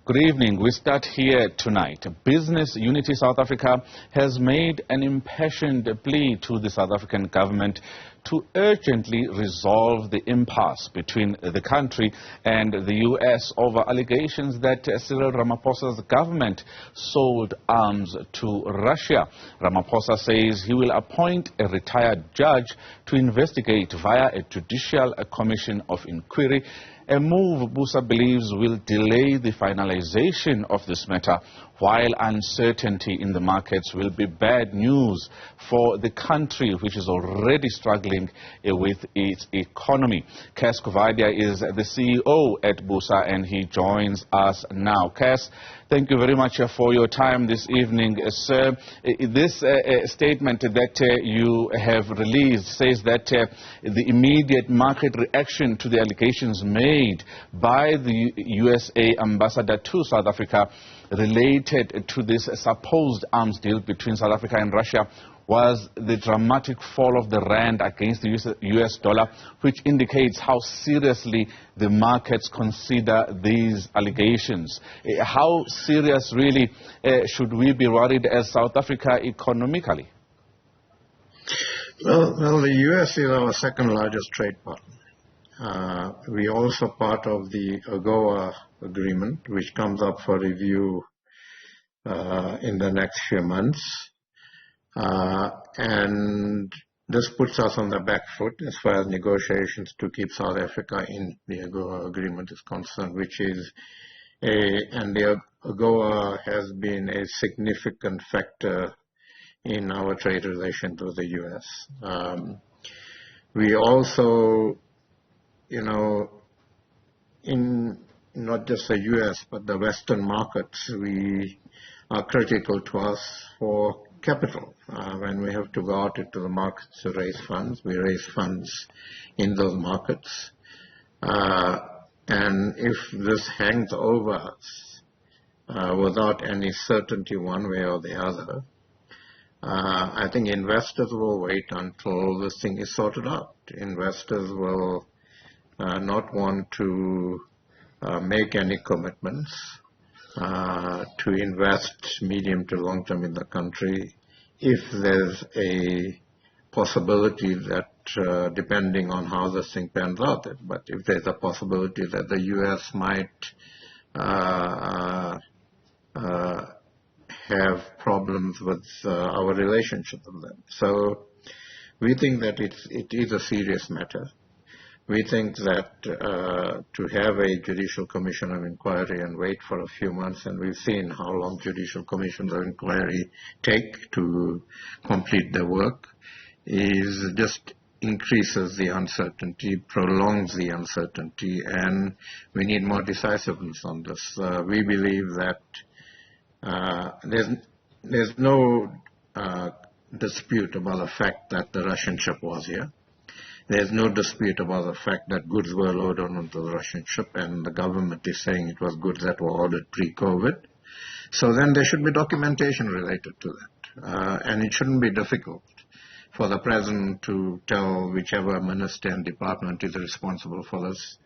Good evening. We start here tonight. Business Unity South Africa has made an impassioned plea to the South African government to urgently resolve the impasse between the country and the U.S. over allegations that Cyril Ramaphosa's government sold arms to Russia. Ramaphosa says he will appoint a retired judge to investigate via a judicial commission of inquiry, a move BUSA believes will delay the finalization of this matter, while uncertainty in the markets will be bad news for the country, which is already struggling with its economy. Coovadia is the CEO at BUSA, and he joins us now. Cass, thank you very much for your time this evening. Sir, this statement that you have released says that the immediate market reaction to the allegations made by the USA ambassador to South Africa related to this supposed arms deal between South Africa and Russia was the dramatic fall of the rand against the US dollar, which indicates how seriously the markets consider these allegations. How serious really should we be worried as South Africa economically? Well, the US is our second largest trade partner. We are also part of the AGOA agreement, which comes up for review in the next few months. And this puts us on the back foot as far as negotiations to keep South Africa in the AGOA agreement is concerned, which is and the AGOA has been a significant factor in our trade relations with the US. We also, in not just the US, but the Western markets, we are critical to us for capital. When we have to go out into the markets to raise funds, we raise funds in those markets. And if this hangs over us without any certainty one way or the other, I think investors will wait until this thing is sorted out. Investors will not want to make any commitments to invest medium to long term in the country if there's a possibility that, depending on how this thing pans out, but if there's a possibility that the U.S. might have problems with our relationship with them. So we think that it is a serious matter. We think that to have a judicial commission of inquiry and wait for a few months, and we've seen how long judicial commissions of inquiry take to complete their work, is just increases the uncertainty, prolongs the uncertainty, and we need more decisiveness on this. We believe that there's no dispute about the fact that the Russian ship was here. There's no dispute about the fact that goods were loaded onto the Russian ship, and the government is saying it was goods that were ordered pre-COVID. So then there should be documentation related to that. And it shouldn't be difficult for the President to tell whichever minister and department is responsible for this,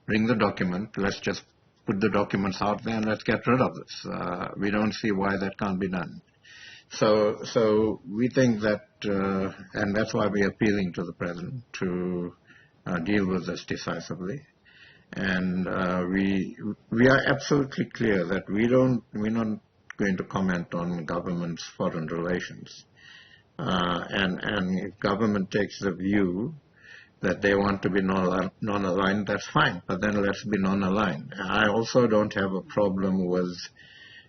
bring the document, let's just put the documents out there and let's get rid of this. We don't see why that can't be done. So we think that, and that's why we're appealing to the President to deal with this decisively. And we are absolutely clear that we're not going to comment on government's foreign relations. And if government takes the view that they want to be non-aligned, that's fine, but then let's be non-aligned. I also don't have a problem with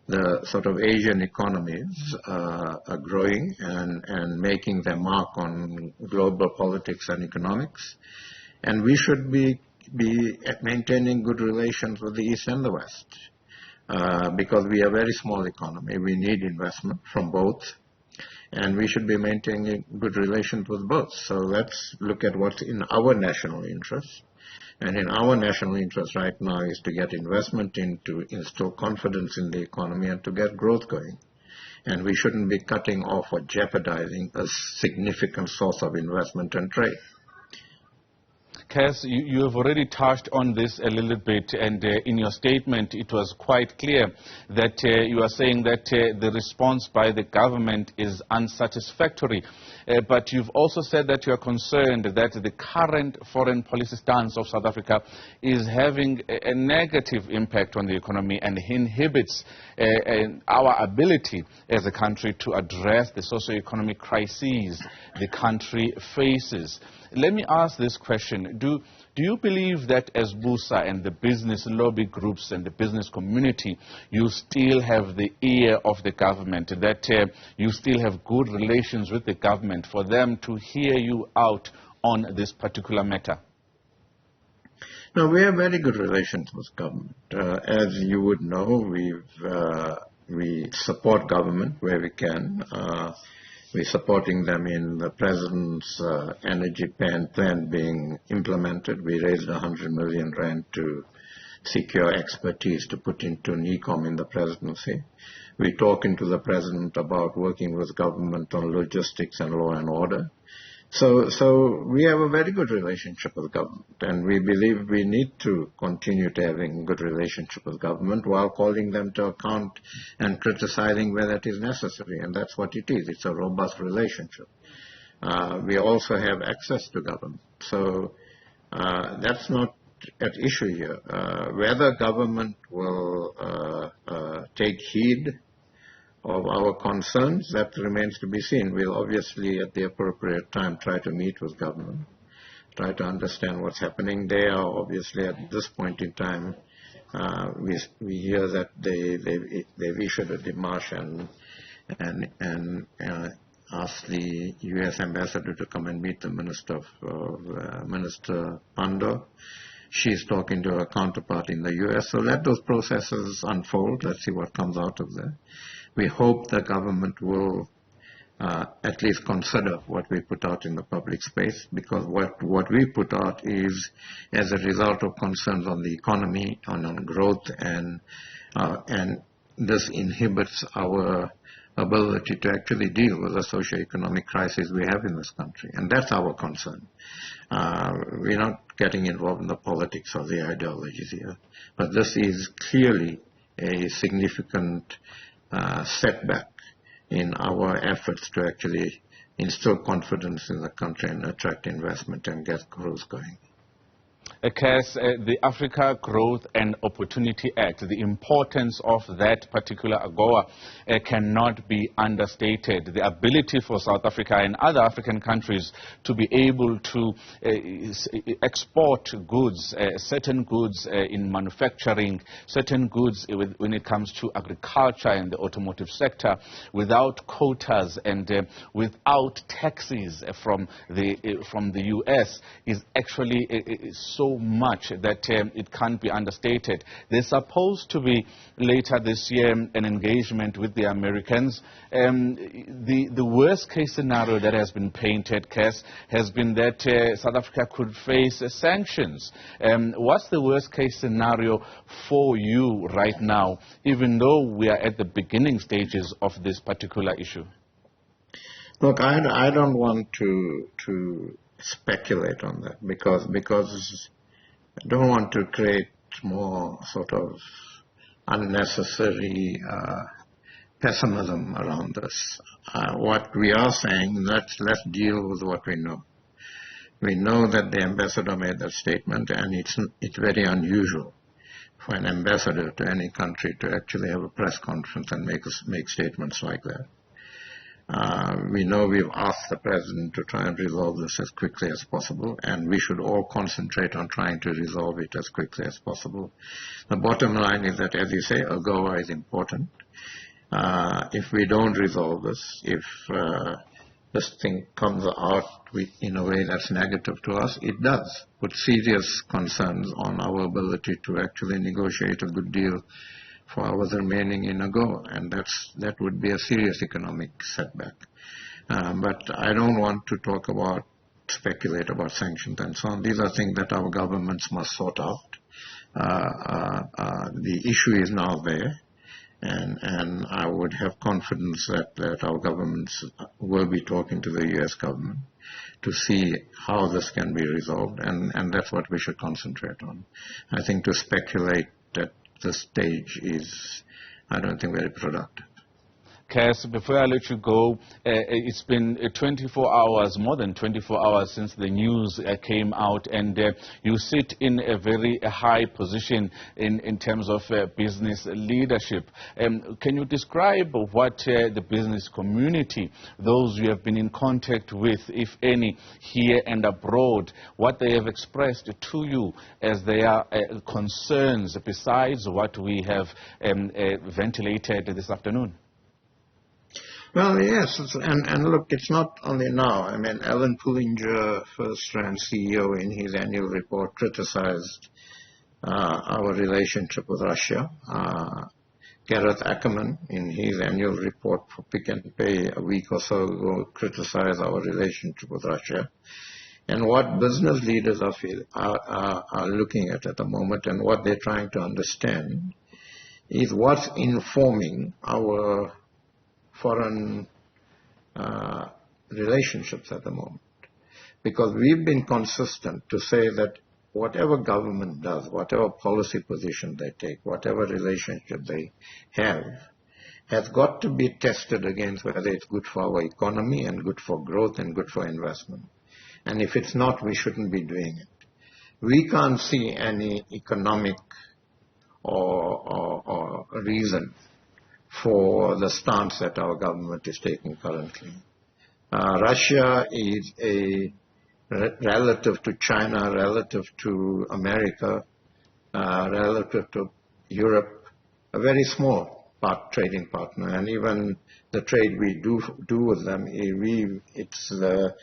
the sort of Asian economies are growing and making their mark on global politics and economics. And we should be maintaining good relations with the East and the West because we are a very small economy. We need investment from both, and we should be maintaining good relations with both. So let's look at what's in our national interest. And in our national interest right now is to get investment in, to instill confidence in the economy and to get growth going. And we shouldn't be cutting off or jeopardizing a significant source of investment and trade. Cass, you have already touched on this a little bit, and in your statement it was quite clear that you are saying that the response by the government is unsatisfactory. But you've also said that you are concerned that the current foreign policy stance of South Africa is having a negative impact on the economy and inhibits our ability as a country to address the socio-economic crises the country faces. Let me ask this question. Do you believe that as BUSA and the business lobby groups and the business community, you still have the ear of the government, that you still have good relations with the government for them to hear you out on this particular matter? No, we have very good relations with government. As you would know, we support government where we can. We're supporting them in the President's energy plan being implemented. We raised 100 million rand to secure expertise to put into NECOM in the presidency. We're talking to the President about working with government on logistics and law and order. So we have a very good relationship with government, and we believe we need to continue to having good relationship with government while calling them to account and criticizing where that is necessary, and that's what it is. It's a robust relationship. We also have access to government, so that's not at issue here. Whether government will take heed of our concerns, that remains to be seen. We'll obviously at the appropriate time try to meet with government, try to understand what's happening. They are obviously at this point in time, we hear that they've issued a démarche and asked the U.S. ambassador to come and meet the Minister Pando. She's talking to her counterpart in the U.S. So let those processes unfold. Let's see what comes out of there. We hope the government will at least consider what we put out in the public space, because what we put out is as a result of concerns on the economy, on growth, and this inhibits our ability to actually deal with the socio-economic crisis we have in this country. And that's our concern. We're not getting involved in the politics or the ideologies here, but this is clearly a significant setback in our efforts to actually instill confidence in the country and attract investment and get growth going. Cass, the Africa Growth and Opportunity Act, the importance of that particular AGOA cannot be understated. The ability for South Africa and other African countries to be able to export goods, certain goods in manufacturing, certain goods when it comes to agriculture and the automotive sector, without quotas and without taxes from the U.S. is actually so much that it can't be understated. There's supposed to be later this year an engagement with the Americans. The worst case scenario that has been painted, Cass, has been that South Africa could face sanctions. What's the worst case scenario for you right now, even though we are at the beginning stages of this particular issue? Look, I don't want to speculate on that because I don't want to create more sort of unnecessary pessimism around this. What we are saying, let's deal with what we know. We know that the ambassador made that statement, and it's very unusual for an ambassador to any country to actually have a press conference and make statements like that. We know we've asked the President to try and resolve this as quickly as possible, and we should all concentrate on trying to resolve it as quickly as possible. The bottom line is that, as you say, AGOA is important. If we don't resolve this, if this thing comes out in a way that's negative to us, it does put serious concerns on our ability to actually negotiate a good deal for ours remaining in AGOA, and that would be a serious economic setback. But I don't want to speculate about sanctions and so on. These are things that our governments must sort out. The issue is now there, And I would have confidence that our governments will be talking to the U.S. government to see how this can be resolved, and that's what we should concentrate on. I think to speculate at this stage is, I don't think, very productive. Cass, before I let you go, it's been 24 hours, more than 24 hours since the news came out, and you sit in a very high position in terms of business leadership. Can you describe what the business community, those you have been in contact with, if any, here and abroad, what they have expressed to you as their concerns besides what we have ventilated this afternoon? Well, yes, and look, it's not only now. I mean, Alan Pullinger, first-rank CEO, in his annual report criticized our relationship with Russia. Gareth Ackerman, in his annual report for Pick and Pay a week or so ago, criticized our relationship with Russia. And what business leaders are looking at the moment, and what they're trying to understand, is what's informing our foreign relationships at the moment. Because we've been consistent to say that whatever government does, whatever policy position they take, whatever relationship they have, has got to be tested against whether it's good for our economy and good for growth and good for investment. And if it's not, we shouldn't be doing it. We can't see any economic or reason for the stance that our government is taking currently. Russia is relative to China, relative to America, relative to Europe, a very small trading partner. And even the trade we do with them, it's the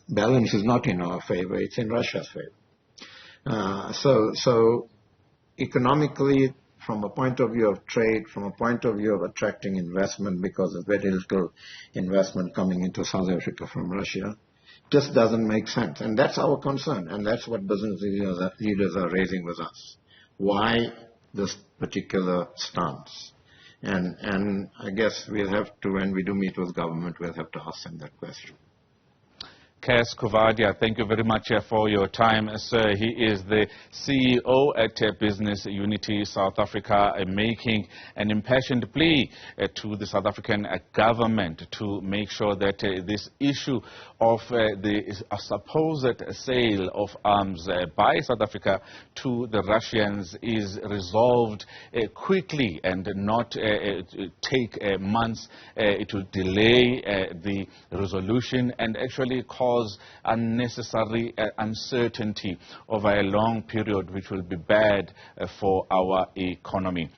balance is not in our favor, it's in Russia's favor. So economically, from a point of view of trade, from a point of view of attracting investment, because there's very little investment coming into South Africa from Russia, just doesn't make sense. And that's our concern, and that's what business leaders are raising with us. Why this particular stance? And I guess we'll have to, when we do meet with government, we'll have to ask them that question. Cass Coovadia, thank you very much for your time, sir. He is the CEO at Business Unity South Africa, making an impassioned plea to the South African government to make sure that this issue of the supposed sale of arms by South Africa to the Russians is resolved quickly and not take months. It will delay the resolution and actually cause unnecessary uncertainty over a long period, which will be bad for our economy.